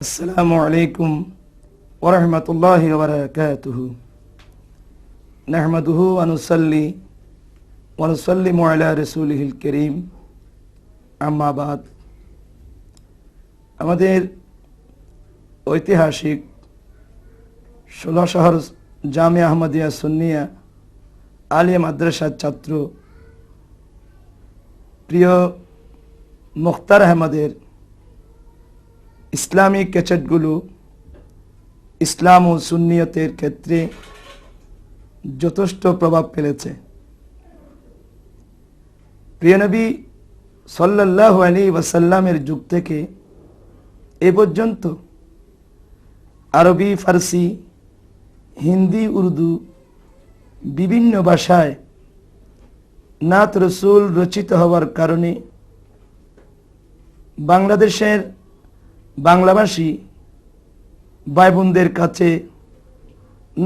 السلام عليكم ورحمة الله وبركاته نحمده ونصلي ونسلم على رسوله الكريم أما بعد আমাদের ঐতিহাসিক 16 শহর জামিয়া আহমদিয়া সুন্নিয়া আলিয়া মাদ্রাসার ছাত্র প্রিয় মুখতার আহমদের ইসলামিক ক্যাসেটগুলো ইসলাম ও সুন্নিয়তের ক্ষেত্রে যথেষ্ট প্রভাব ফেলেছে। প্রিয় নবী সাল্লাল্লাহু আলাইহি ওয়াসাল্লামের যুগ থেকে এ পর্যন্ত আরবি, ফার্সি, হিন্দি, উর্দু বিভিন্ন ভাষায় নাত রসুল রচিত হওয়ার কারণে বাংলাদেশের বাংলাভাষী ভাই বোনদের কাছে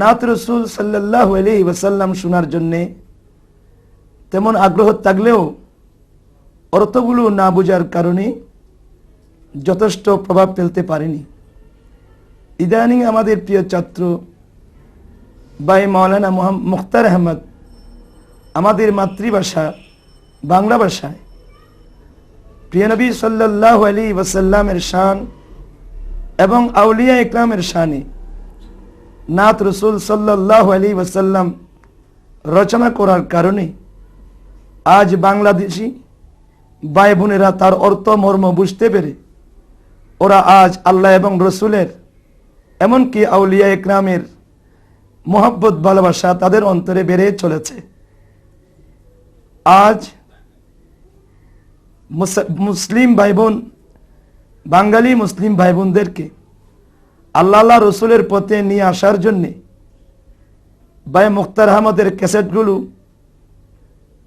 নাত রসুল সাল্লাল্লাহু আলাইহি ওয়াসাল্লাম শোনার জন্যে তেমন আগ্রহ থাকলেও অর্থগুলো না বোঝার কারণে যথেষ্ট প্রভাব ফেলতে পারেনি। ইদানিং আমাদের প্রিয় ছাত্র ভাই মাওলানা মুখতার আহমদ আমাদের মাতৃভাষা বাংলা ভাষায় প্রিয় নবী সাল্লাল্লাহু আলাইহি ওয়াসাল্লামের শান এবং আউলিয়া ইকরামের শানে নাত রসুল সাল্লাল্লাহু আলাইহি ওয়াসাল্লাম রচনা করার কারণে আজ বাংলাদেশি ভাই বোনেরা তার অর্থ মর্ম বুঝতে পেরে ওরা আজ আল্লাহ এবং রসুলের এমনকি আউলিয়া ইকরামের মোহাব্বত ভালোবাসা তাদের অন্তরে বেড়ে চলেছে। আজ মুসলিম ভাই বোন বাঙালি মুসলিম ভাই বোনদেরকে আল্লাহ রসুলের পথে নিয়ে আসার জন্যে ভাই মুখতার আহমদের ক্যাসেটগুলো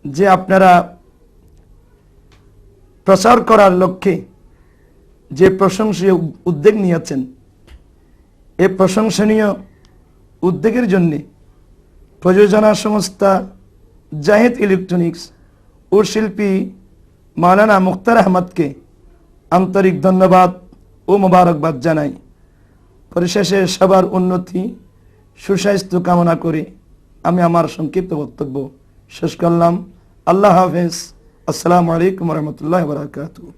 যে আপনারা প্রচার করার লক্ষ্যে যে প্রশংসনীয় উদ্যোগ নিয়েছেন, এই প্রশংসনীয় উদ্যোগের জন্যে প্রযোজনা সংস্থা জাহিদ ইলেকট্রনিক্স ও শিল্পী মাওলানা মুখতার আহমদকে আন্তরিক ধন্যবাদ ও মোবারকবাদ জানাই। পরিশেষে সবার উন্নতি সুস্বাস্থ্য কামনা করে আমি আমার সংক্ষিপ্ত বক্তব্য শেষ করলাম। আল্লাহ হাফেজ। আসসালামু আলাইকুম ওয়া রাহমাতুল্লাহি ওয়া বারাকাতুহু।